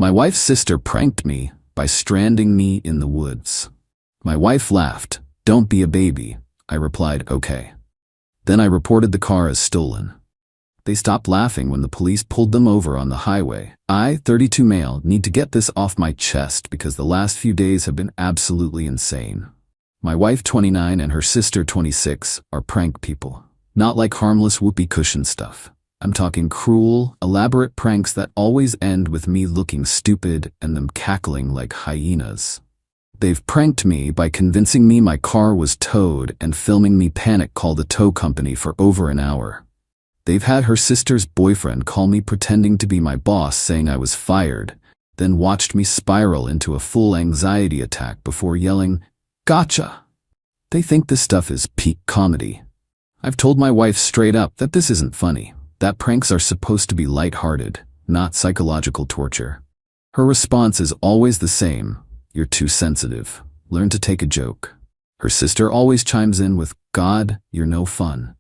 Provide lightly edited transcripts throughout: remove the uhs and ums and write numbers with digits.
My wife's sister pranked me by stranding me in the woods. My wife laughed. "Don't be a baby." I replied, "Okay." Then I reported the car as stolen. They stopped laughing when the police pulled them over on the highway. I, 32 male, need to get this off my chest because the last few days have been absolutely insane. My wife, 29, and her sister, 26, are prank people. Not like harmless whoopee cushion stuff. I'm talking cruel, elaborate pranks that always end with me looking stupid and them cackling like hyenas. They've pranked me by convincing me my car was towed and filming me panic call the tow company for over an hour. They've had her sister's boyfriend call me pretending to be my boss saying I was fired, then watched me spiral into a full anxiety attack before yelling, "Gotcha!" They think this stuff is peak comedy. I've told my wife straight up that this isn't funny, that pranks are supposed to be lighthearted, not psychological torture. Her response is always the same: "You're too sensitive. Learn to take a joke." Her sister always chimes in with, "God, you're no fun."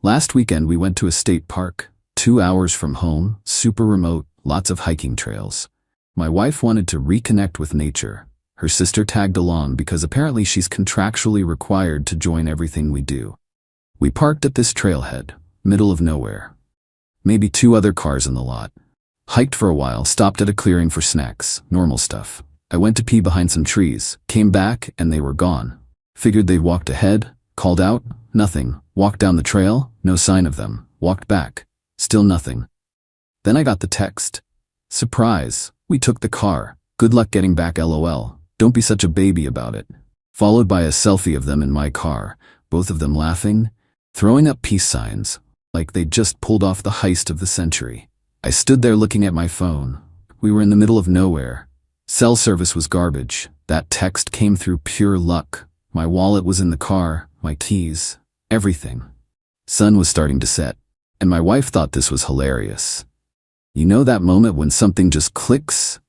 Last weekend we went to a state park, 2 hours from home, super remote, lots of hiking trails. My wife wanted to reconnect with nature. Her sister tagged along because apparently she's contractually required to join everything we do. We parked at this trailhead, middle of nowhere. Maybe 2 other cars in the lot. Hiked for a while, stopped at a clearing for snacks, normal stuff. I went to pee behind some trees, came back, and they were gone. Figured they'd walked ahead, called out, nothing. Walked down the trail, no sign of them. Walked back, still nothing. Then I got the text. "Surprise, we took the car. Good luck getting back, LOL. Don't be such a baby about it." Followed by a selfie of them in my car, both of them laughing, throwing up peace signs, like they'd just pulled off the heist of the century. I stood there looking at my phone. We were in the middle of nowhere. Cell service was garbage. That text came through pure luck. My wallet was in the car, my keys, everything. Sun was starting to set, and my wife thought this was hilarious. You know that moment when something just clicks?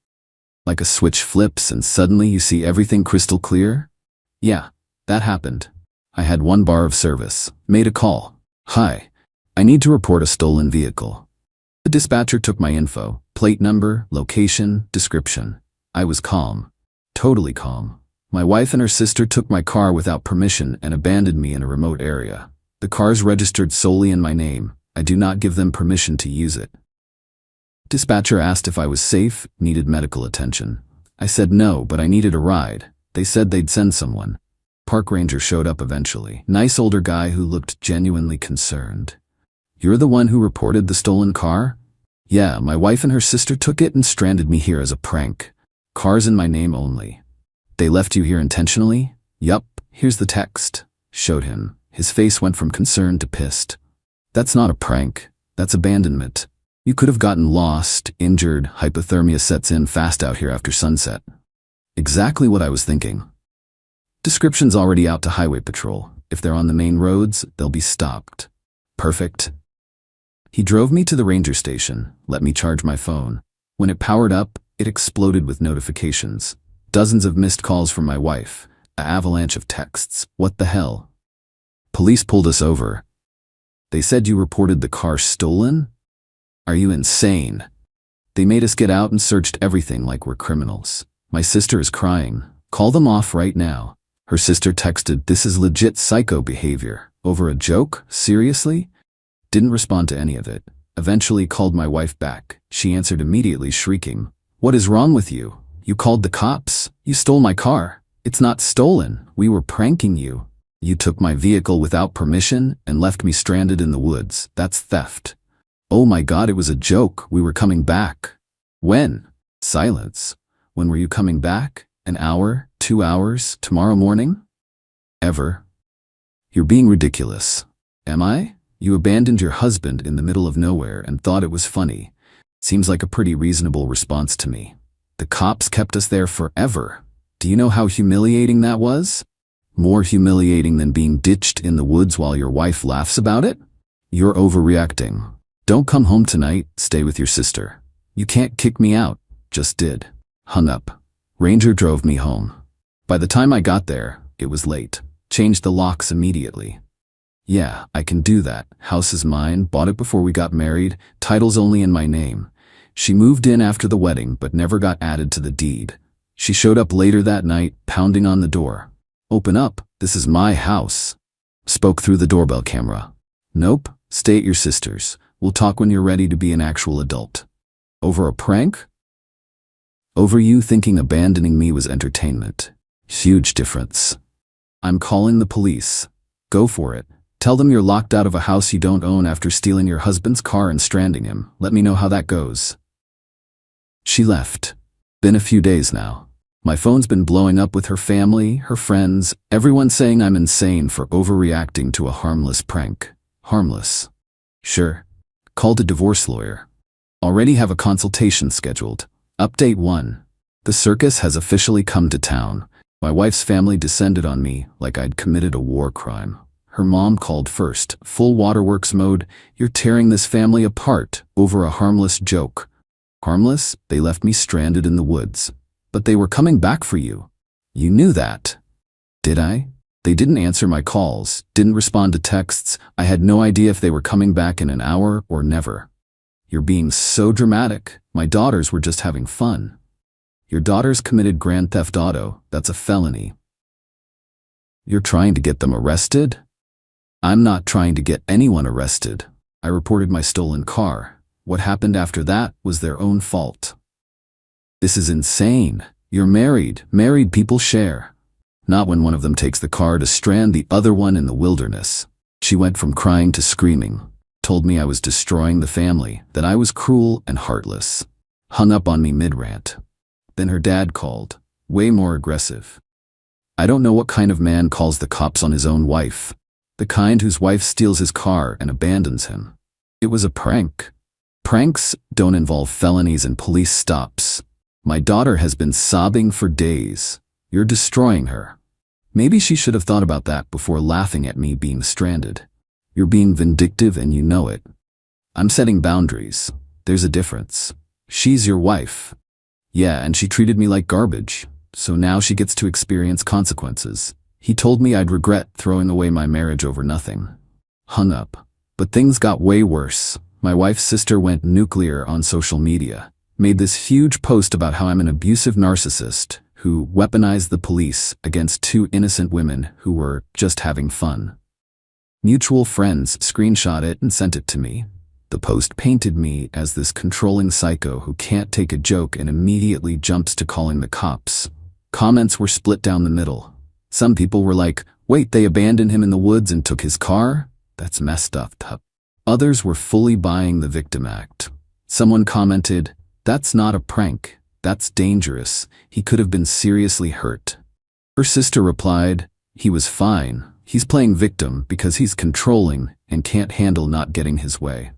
Like a switch flips and suddenly you see everything crystal clear? Yeah, that happened. I had 1 bar of service, made a call. "Hi, I need to report a stolen vehicle." The dispatcher took my info, plate number, location, description. I was calm, totally calm. My wife and her sister took my car without permission and abandoned me in a remote area. The car's registered solely in my name. I do not give them permission to use it. Dispatcher asked if I was safe, needed medical attention. I said no, but I needed a ride. They said they'd send someone. Park ranger showed up eventually. Nice older guy who looked genuinely concerned. "You're the one who reported the stolen car?" "Yeah, my wife and her sister took it and stranded me here as a prank. Car's in my name only." "They left you here intentionally?" "Yup, here's the text." Showed him. His face went from concerned to pissed. "That's not a prank. That's abandonment. You could have gotten lost, injured, hypothermia sets in fast out here after sunset." Exactly what I was thinking. Description's already out to highway patrol. If they're on the main roads, they'll be stopped. Perfect. He drove me to the ranger station, let me charge my phone. When it powered up, it exploded with notifications. Dozens of missed calls from my wife. An avalanche of texts. What the hell? Police pulled us over. They said you reported the car stolen? Are you insane? They made us get out and searched everything like we're criminals. My sister is crying. Call them off right now. Her sister texted, "This is legit psycho behavior." Over a joke? Seriously? Didn't respond to any of it. Eventually called my wife back. She answered immediately, shrieking, "What is wrong with you? You called the cops? You stole my car. It's not stolen. We were pranking you. You took my vehicle without permission and left me stranded in the woods. That's theft." "Oh my God, it was a joke. We were coming back." "When?" Silence. "When were you coming back? An hour? 2 hours? Tomorrow morning?" "Ever?" "You're being ridiculous." "Am I? You abandoned your husband in the middle of nowhere and thought it was funny. Seems like a pretty reasonable response to me. The cops kept us there forever. Do you know how humiliating that was? More humiliating than being ditched in the woods while your wife laughs about it? You're overreacting. Don't come home tonight, stay with your sister. You can't kick me out." Just did. Hung up. Ranger drove me home. By the time I got there, it was late. Changed the locks immediately. "Yeah, I can do that. House is mine, bought it before we got married, title's only in my name. She moved in after the wedding but never got added to the deed. She showed up later that night, pounding on the door. "Open up, this is my house." Spoke through the doorbell camera. "Nope, stay at your sister's. We'll talk when you're ready to be an actual adult." Over a prank? Over you thinking abandoning me was entertainment. Huge difference. "I'm calling the police." "Go for it. Tell them you're locked out of a house you don't own after stealing your husband's car and stranding him. Let me know how that goes." She left. Been a few days now. My phone's been blowing up with her family, her friends, everyone saying I'm insane for overreacting to a harmless prank. Harmless. Sure. Called a divorce lawyer. Already have a consultation scheduled. Update 1. The circus has officially come to town. My wife's family descended on me like I'd committed a war crime. Her mom called first, full waterworks mode. "You're tearing this family apart over a harmless joke." Harmless? They left me stranded in the woods. But they were coming back for you. You knew that. Did I? They didn't answer my calls, didn't respond to texts. I had no idea if they were coming back in an hour or never. You're being so dramatic. My daughters were just having fun. Your daughters committed Grand Theft Auto. That's a felony. You're trying to get them arrested? I'm not trying to get anyone arrested. I reported my stolen car. What happened after that was their own fault. This is insane. You're married. Married people share. Not when one of them takes the car to strand the other one in the wilderness. She went from crying to screaming. Told me I was destroying the family, that I was cruel and heartless. Hung up on me mid-rant. Then her dad called. Way more aggressive. I don't know what kind of man calls the cops on his own wife. The kind whose wife steals his car and abandons him. It was a prank. Pranks don't involve felonies and police stops. My daughter has been sobbing for days. You're destroying her. Maybe she should have thought about that before laughing at me being stranded. You're being vindictive and you know it. I'm setting boundaries. There's a difference. She's your wife. Yeah, and she treated me like garbage. So now she gets to experience consequences. He told me I'd regret throwing away my marriage over nothing. Hung up. But things got way worse. My wife's sister went nuclear on social media. Made this huge post about how I'm an abusive narcissist who weaponized the police against two innocent women who were just having fun. Mutual friends screenshot it and sent it to me. The post painted me as this controlling psycho who can't take a joke and immediately jumps to calling the cops. Comments were split down the middle. Some people were like, "Wait, they abandoned him in the woods and took his car? That's messed up." Others were fully buying the victim act. Someone commented, "That's not a prank. That's dangerous. He could have been seriously hurt." Her sister replied, "He was fine. He's playing victim because he's controlling and can't handle not getting his way."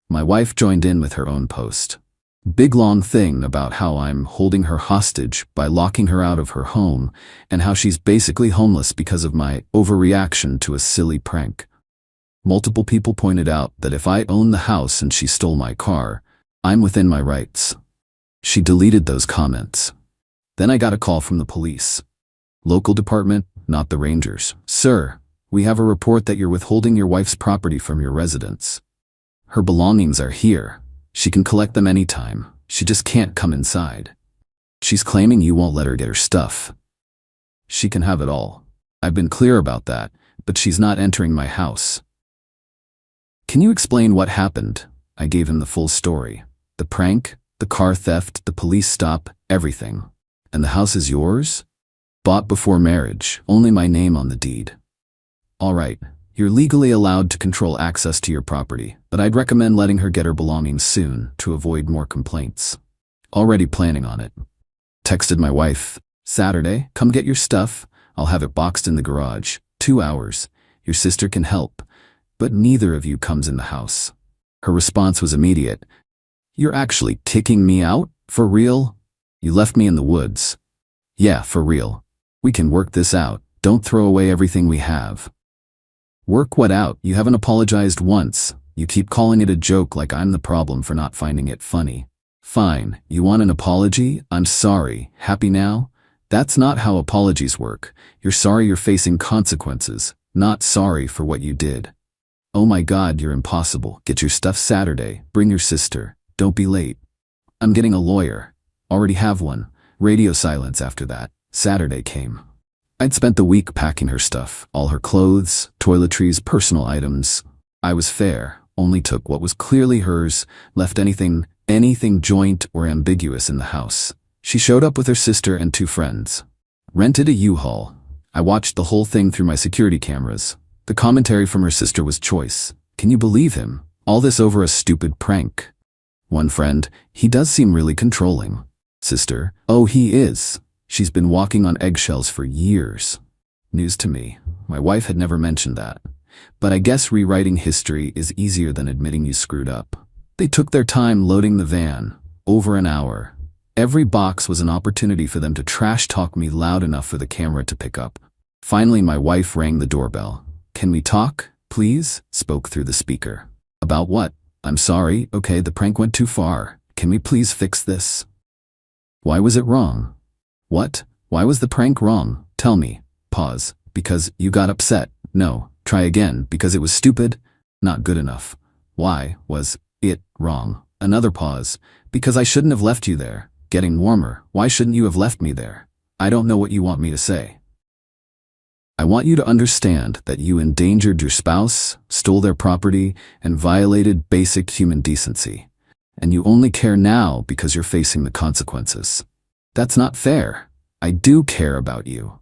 My wife joined in with her own post. Big long thing about how I'm holding her hostage by locking her out of her home and how she's basically homeless because of my overreaction to a silly prank. Multiple people pointed out that if I own the house and she stole my car, I'm within my rights. She deleted those comments. Then I got a call from the police. Local department, not the Rangers. "Sir, we have a report that you're withholding your wife's property from your residence. Her belongings are here. She can collect them anytime. She just can't come inside. She's claiming you won't let her get her stuff. She can have it all. I've been clear about that, but she's not entering my house." "Can you explain what happened?" I gave him the full story. The prank, the car theft, the police stop, everything. "And the house is yours?" "Bought before marriage, only my name on the deed." "All right, you're legally allowed to control access to your property, but I'd recommend letting her get her belongings soon to avoid more complaints." Already planning on it. Texted my wife, "Saturday, come get your stuff. I'll have it boxed in the garage. 2 hours. Your sister can help, but neither of you comes in the house." Her response was immediate. "You're actually kicking me out? For real? You left me in the woods." "Yeah, for real. We can work this out. Don't throw away everything we have." "Work what out? You haven't apologized once. You keep calling it a joke like I'm the problem for not finding it funny." "Fine, you want an apology? I'm sorry. Happy now?" That's not how apologies work. You're sorry you're facing consequences, not sorry for what you did. "Oh my God, you're impossible. Get your stuff Saturday. Bring your sister. Don't be late." I'm getting a lawyer. Already have one. Radio silence after that. Saturday came. I'd spent the week packing her stuff, all her clothes, toiletries, personal items. I was fair, only took what was clearly hers, left anything joint or ambiguous in the house. She showed up with her sister and 2 friends. Rented a U-Haul. I watched the whole thing through my security cameras. The commentary from her sister was choice. Can you believe him? All this over a stupid prank. One friend, he does seem really controlling. Sister, oh he is. She's been walking on eggshells for years. News to me. My wife had never mentioned that. But I guess rewriting history is easier than admitting you screwed up. They took their time loading the van. Over an hour. Every box was an opportunity for them to trash talk me loud enough for the camera to pick up. Finally, my wife rang the doorbell. Can we talk, please? Spoke through the speaker. About what? I'm sorry, okay, the prank went too far. Can we please fix this? Why was it wrong? What? Why was the prank wrong? Tell me. Pause. Because you got upset. No. Try again. Because it was stupid. Not good enough. Why was it wrong? Another pause. Because I shouldn't have left you there. Getting warmer. Why shouldn't you have left me there? I don't know what you want me to say. I want you to understand that you endangered your spouse, stole their property, and violated basic human decency. And you only care now because you're facing the consequences. That's not fair. I do care about you.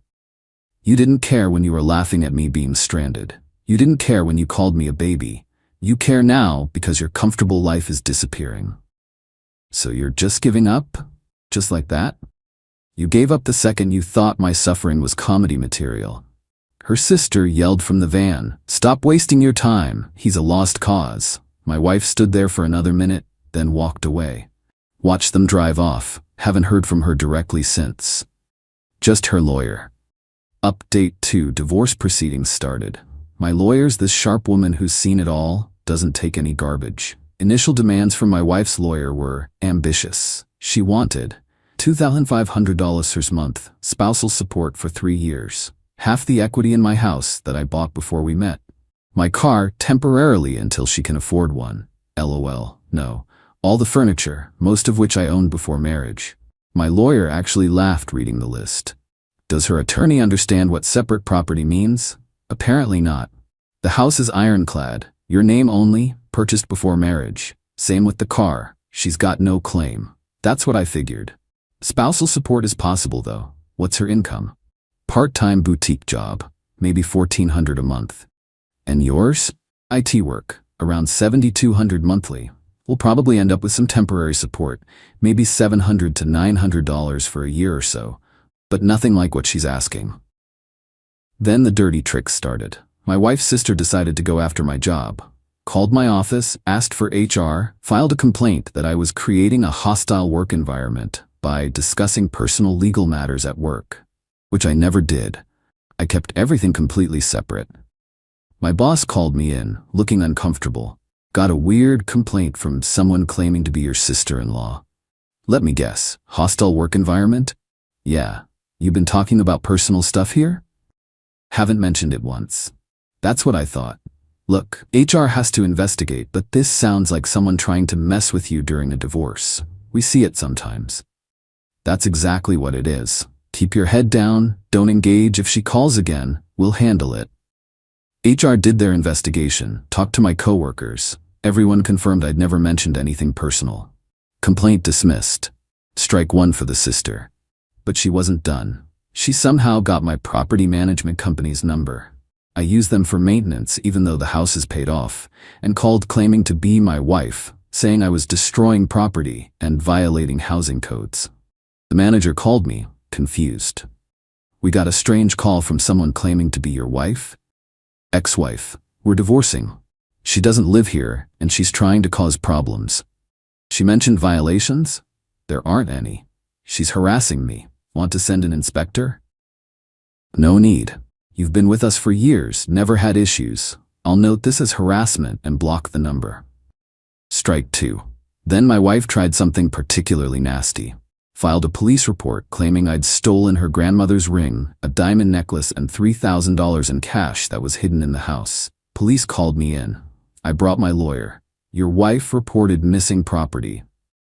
You didn't care when you were laughing at me being stranded. You didn't care when you called me a baby. You care now because your comfortable life is disappearing. So you're just giving up? Just like that? You gave up the second you thought my suffering was comedy material. Her sister yelled from the van, "Stop wasting your time, he's a lost cause." My wife stood there for another minute, then walked away. Watched them drive off, haven't heard from her directly since. Just her lawyer. Update 2: divorce proceedings started. My lawyer's this sharp woman who's seen it all, doesn't take any garbage. Initial demands from my wife's lawyer were ambitious. She wanted $2,500 per month, spousal support for 3 years. Half the equity in my house that I bought before we met. My car temporarily until she can afford one. LOL, no. All the furniture, most of which I owned before marriage. My lawyer actually laughed reading the list. Does her attorney understand what separate property means? Apparently not. The house is ironclad, your name only, purchased before marriage. Same with the car, she's got no claim. That's what I figured. Spousal support is possible though. What's her income? Part-time boutique job, maybe $1,400 a month. And yours? IT work, around $7,200 monthly. We'll probably end up with some temporary support, maybe $700 to $900 for a year or so, but nothing like what she's asking. Then the dirty tricks started. My wife's sister decided to go after my job. Called my office, asked for HR, filed a complaint that I was creating a hostile work environment by discussing personal legal matters at work. Which I never did. I kept everything completely separate. My boss called me in, looking uncomfortable. Got a weird complaint from someone claiming to be your sister-in-law. Let me guess, hostile work environment? Yeah. You've been talking about personal stuff here? Haven't mentioned it once. That's what I thought. Look, HR has to investigate, but this sounds like someone trying to mess with you during a divorce. We see it sometimes. That's exactly what it is. Keep your head down, don't engage. If she calls again, we'll handle it. HR did their investigation, talked to my coworkers. Everyone confirmed I'd never mentioned anything personal. Complaint dismissed. Strike 1 for the sister. But she wasn't done. She somehow got my property management company's number. I used them for maintenance even though the house is paid off, and called claiming to be my wife, saying I was destroying property and violating housing codes. The manager called me, confused. We got a strange call from someone claiming to be your wife? Ex-wife. We're divorcing. She doesn't live here, and she's trying to cause problems. She mentioned violations? There aren't any. She's harassing me. Want to send an inspector? No need. You've been with us for years, never had issues. I'll note this as harassment and block the number. Strike 2. Then my wife tried something particularly nasty. Filed a police report claiming I'd stolen her grandmother's ring, a diamond necklace, and $3,000 in cash that was hidden in the house. Police called me in. I brought my lawyer. Your wife reported missing property.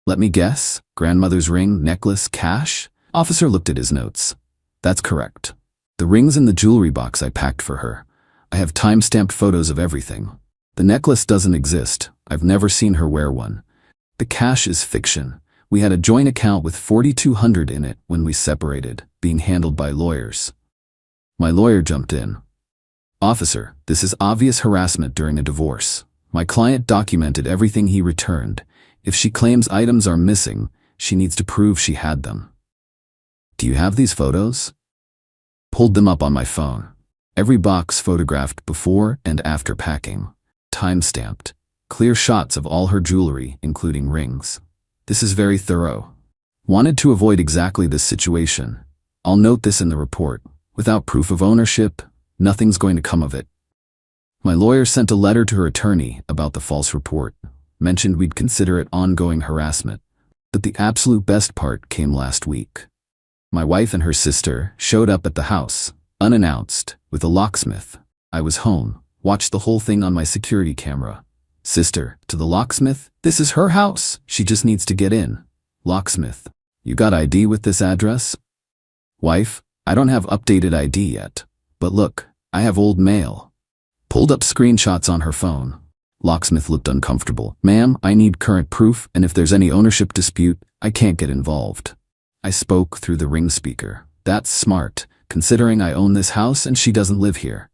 Let me guess. Grandmother's ring, necklace, cash? Officer looked at his notes. That's correct. The ring's in the jewelry box I packed for her. I have time-stamped photos of everything. The necklace doesn't exist. I've never seen her wear one. The cash is fiction. We had a joint account with $4,200 in it when we separated, being handled by lawyers. My lawyer jumped in. Officer, this is obvious harassment during a divorce. My client documented everything he returned. If she claims items are missing, she needs to prove she had them. Do you have these photos? Pulled them up on my phone. Every box photographed before and after packing. Time-stamped. Clear shots of all her jewelry, including rings. This is very thorough. Wanted to avoid exactly this situation. I'll note this in the report. Without proof of ownership, nothing's going to come of it. My lawyer sent a letter to her attorney about the false report. Mentioned we'd consider it ongoing harassment. But the absolute best part came last week. My wife and her sister showed up at the house, unannounced, with a locksmith. I was home, watched the whole thing on my security camera. Sister, to the locksmith, this is her house. She just needs to get in. Locksmith, you got ID with this address? Wife, I don't have updated ID yet. But look, I have old mail. Pulled up screenshots on her phone. Locksmith looked uncomfortable. Ma'am, I need current proof, and if there's any ownership dispute, I can't get involved. I spoke through the ring speaker. That's smart, considering I own this house and she doesn't live here.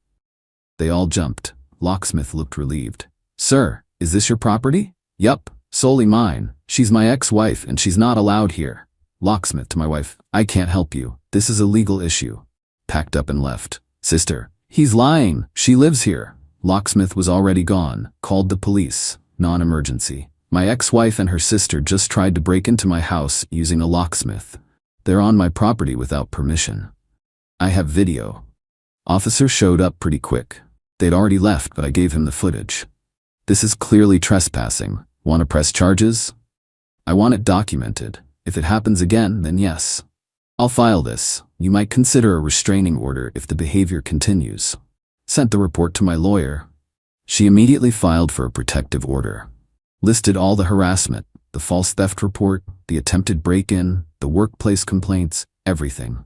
They all jumped. Locksmith looked relieved. Sir, is this your property? Yup, solely mine. She's my ex-wife and she's not allowed here. Locksmith to my wife, I can't help you. This is a legal issue. Packed up and left. Sister, he's lying. She lives here. Locksmith was already gone. Called the police. Non-emergency. My ex-wife and her sister just tried to break into my house using a locksmith. They're on my property without permission. I have video. Officer showed up pretty quick. They'd already left, but I gave him the footage. This is clearly trespassing. Want to press charges? I want it documented. If it happens again, then yes. I'll file this. You might consider a restraining order if the behavior continues. Sent the report to my lawyer. She immediately filed for a protective order. Listed all the harassment, the false theft report, the attempted break-in, the workplace complaints, everything.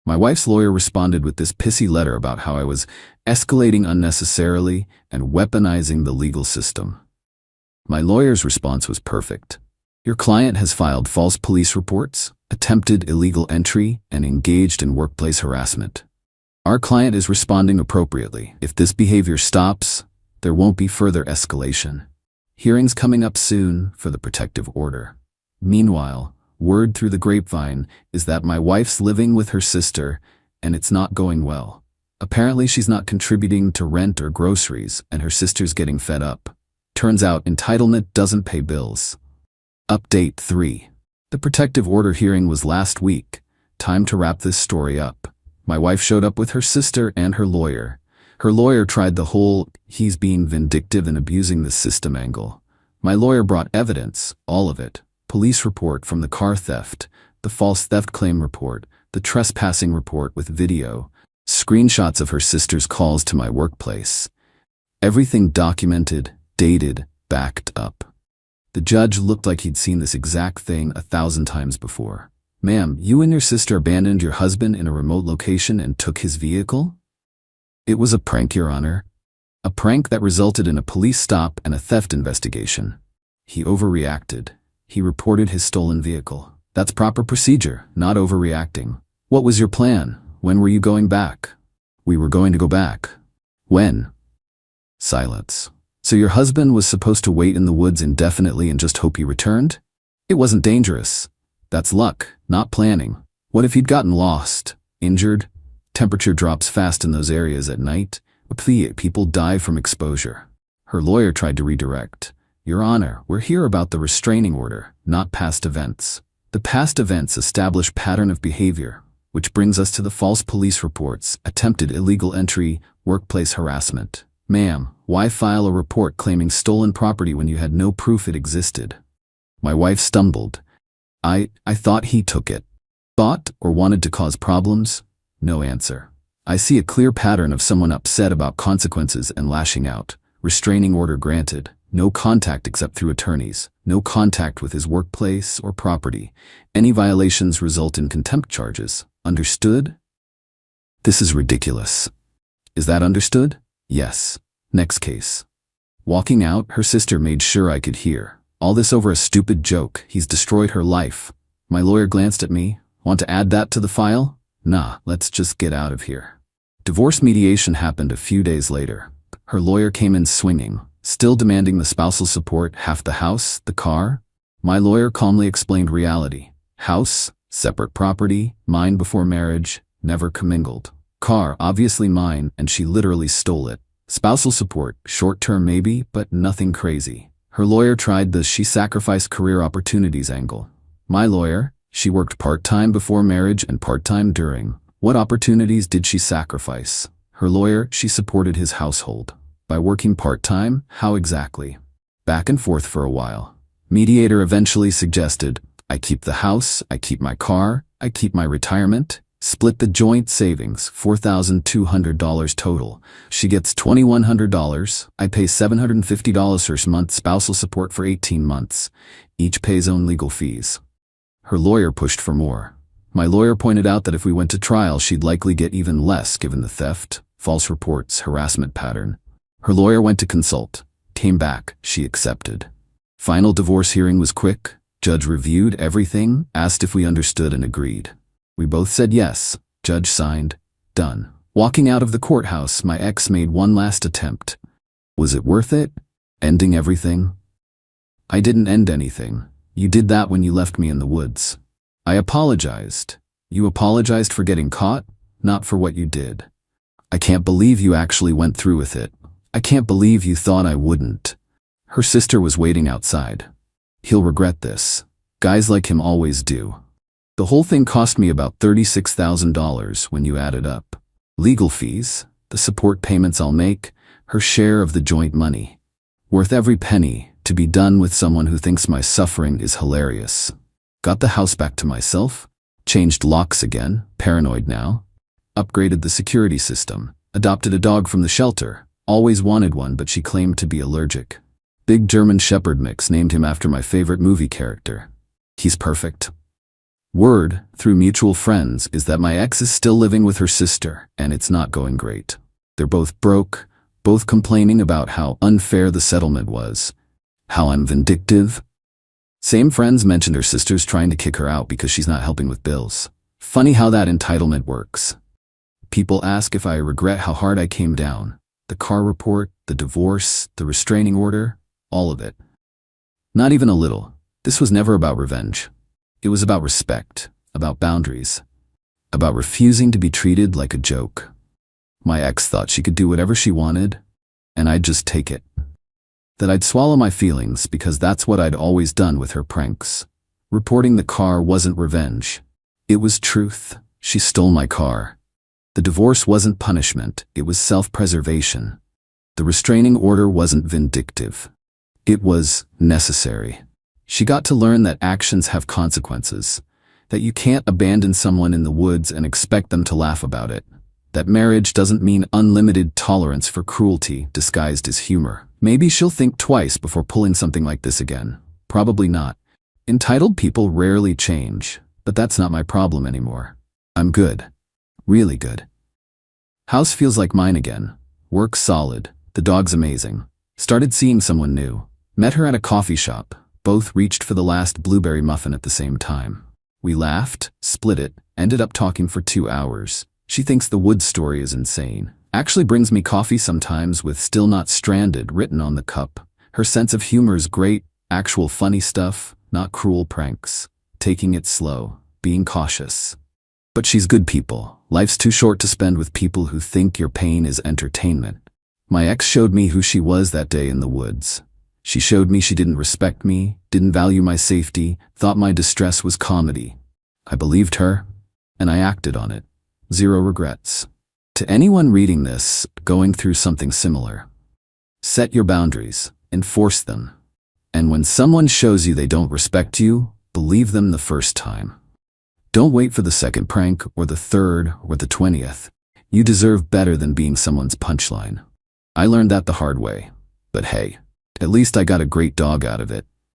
My wife's lawyer responded with this pissy letter about how I was escalating unnecessarily and weaponizing the legal system. My lawyer's response was perfect. Your client has filed false police reports, attempted illegal entry, and engaged in workplace harassment. Our client is responding appropriately. If this behavior stops, there won't be further escalation. Hearings coming up soon for the protective order. Meanwhile, word through the grapevine is that my wife's living with her sister and it's not going well. Apparently she's not contributing to rent or groceries and her sister's getting fed up. Turns out entitlement doesn't pay bills. Update 3. The protective order hearing was last week. Time to wrap this story up. My wife showed up with her sister and her lawyer. Her lawyer tried the whole he's being vindictive and abusing the system angle. My lawyer brought evidence, all of it. Police report from the car theft, the false theft claim report, the trespassing report with video, screenshots of her sister's calls to my workplace. Everything documented, dated, backed up. The judge looked like he'd seen this exact thing 1,000 times before. Ma'am, you and your sister abandoned your husband in a remote location and took his vehicle? It was a prank, Your Honor. A prank that resulted in a police stop and a theft investigation. He overreacted. He reported his stolen vehicle. That's proper procedure, not overreacting. What was your plan? When were you going back? We were going to go back. When? Silence. So your husband was supposed to wait in the woods indefinitely and just hope he returned? It wasn't dangerous. That's luck, not planning. What if he'd gotten lost, injured? Temperature drops fast in those areas at night. People die from exposure. Her lawyer tried to redirect. Your Honor, we're here about the restraining order, not past events. The past events establish pattern of behavior, which brings us to the false police reports, attempted illegal entry, workplace harassment. Ma'am, why file a report claiming stolen property when you had no proof it existed? My wife stumbled. I thought he took it. Thought or wanted to cause problems? No answer. I see a clear pattern of someone upset about consequences and lashing out. Restraining order granted. No contact except through attorneys. No contact with his workplace or property. Any violations result in contempt charges. Understood? This is ridiculous. Is that understood? Yes. Next case. Walking out, her sister made sure I could hear. All this over a stupid joke. He's destroyed her life. My lawyer glanced at me. Want to add that to the file? Nah, let's just get out of here. Divorce mediation happened a few days later. Her lawyer came in swinging, still demanding the spousal support, half the house, the car. My lawyer calmly explained reality. House, separate property, mine before marriage, never commingled. Car, obviously mine, and she literally stole it. Spousal support, short-term maybe, but nothing crazy. Her lawyer tried the she sacrificed career opportunities angle. My lawyer, she worked part-time before marriage and part-time during. What opportunities did she sacrifice? Her lawyer, she supported his household. By working part-time, how exactly? Back and forth for a while. Mediator eventually suggested, I keep the house, I keep my car, I keep my retirement, split the joint savings, $4,200 total. She gets $2,100, I pay $750 her month spousal support for 18 months. Each pays own legal fees. Her lawyer pushed for more. My lawyer pointed out that if we went to trial, she'd likely get even less given the theft, false reports, harassment pattern. Her lawyer went to consult. Came back, she accepted. Final divorce hearing was quick. Judge reviewed everything, asked if we understood and agreed. We both said yes. Judge signed. Done. Walking out of the courthouse, my ex made one last attempt. Was it worth it? Ending everything? I didn't end anything. You did that when you left me in the woods. I apologized. You apologized for getting caught, not for what you did. I can't believe you actually went through with it. I can't believe you thought I wouldn't. Her sister was waiting outside. He'll regret this. Guys like him always do. The whole thing cost me about $36,000 when you add it up. Legal fees, the support payments I'll make, her share of the joint money. Worth every penny to be done with someone who thinks my suffering is hilarious. Got the house back to myself, changed locks again, paranoid now. Upgraded the security system, adopted a dog from the shelter. Always wanted one, but she claimed to be allergic. Big German Shepherd mix, named him after my favorite movie character. He's perfect. Word, through mutual friends, is that my ex is still living with her sister, and it's not going great. They're both broke, both complaining about how unfair the settlement was, how I'm vindictive. Same friends mentioned her sister's trying to kick her out because she's not helping with bills. Funny how that entitlement works. People ask if I regret how hard I came down. The car report, the divorce, the restraining order, all of it. Not even a little. This was never about revenge. It was about respect, about boundaries, about refusing to be treated like a joke. My ex thought she could do whatever she wanted, and I'd just take it. That I'd swallow my feelings because that's what I'd always done with her pranks. Reporting the car wasn't revenge. It was truth. She stole my car. The divorce wasn't punishment, it was self-preservation. The restraining order wasn't vindictive. It was necessary. She got to learn that actions have consequences, that you can't abandon someone in the woods and expect them to laugh about it, that marriage doesn't mean unlimited tolerance for cruelty disguised as humor. Maybe she'll think twice before pulling something like this again. Probably not. Entitled people rarely change, but that's not my problem anymore. I'm good. Really good. House feels like mine again. Work's solid. The dog's amazing. Started seeing someone new. Met her at a coffee shop. Both reached for the last blueberry muffin at the same time. We laughed, split it, ended up talking for 2 hours. She thinks the woods story is insane. Actually brings me coffee sometimes with "Still Not Stranded" written on the cup. Her sense of humor is great. Actual funny stuff, not cruel pranks. Taking it slow. Being cautious. But she's good people. Life's too short to spend with people who think your pain is entertainment. My ex showed me who she was that day in the woods. She showed me she didn't respect me, didn't value my safety, thought my distress was comedy. I believed her, and I acted on it. 0 regrets. To anyone reading this, going through something similar, set your boundaries, enforce them. And when someone shows you they don't respect you, believe them the first time. Don't wait for the second prank, or the third, or the 20th. You deserve better than being someone's punchline. I learned that the hard way. But hey, At least I got a great dog out of it.